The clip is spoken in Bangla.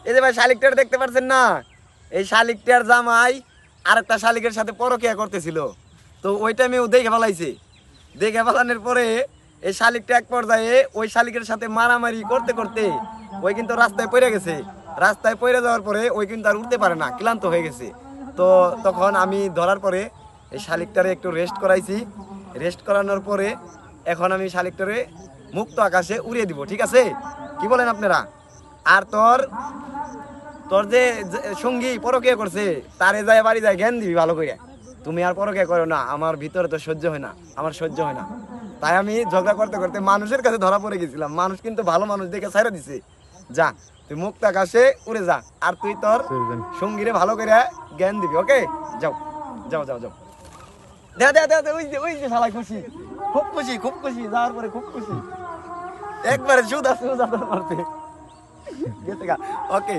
এই যে ভাই শালিকটার দেখতে পাচ্ছেন না, এই শালিকটার জামাই আরেকটা শালিকের সাথে পরকিয়া করতেছিল। তো ওই টাইমে ও দেখে ফেলাইছে। দেখে ফেলানোর পরে এই শালিকটা এক পর্যায়ে ওই শালিকের সাথে মারামারি করতে করতে ওই কিন্তু রাস্তায় পড়ে গেছে। রাস্তায় পড়ে যাওয়ার পরে ওই কিন্তু আর উঠতে পারে না, ক্লান্ত হয়ে গেছে। তো তখন আমি ধরার পরে এই শালিকটারে একটু রেস্ট করাইছি। রেস্ট করানোর পরে এখন আমি শালিকটারে মুক্ত আকাশে উড়িয়ে দিব, ঠিক আছে? কি বলেন আপনারা? আর তোর তোর যে সঙ্গী পরকিয়া করছে তারে যায় বাড়ি যায় জ্ঞান দিবি ভালো করে। তুমি আর পরকিয়া করো না, আমার ভিতরে তো সহ্য হয় না, আমার সহ্য হয় না। তাই আমি ঝগড়া করতে করতে মানুষের কাছে ধরা পড়ে গেছিলাম। মানুষ কিন্তু ভালো মানুষ দেখে ছাইড়া দিছে। যা তুই মুক্ত আকাশে উড়ে যা, আর তুই তোর সঙ্গীরে ভালো করে জ্ঞান দিবি। ওকে, যাও যাও যাও যাও। দেখা দেখা দেখা ওই যে শালাই খুশি, খুব খুশি, খুব খুশি, যাওয়ার পরে খুব খুশি, একবারে সুদা সুদা মারতে গেছে গা। ওকে।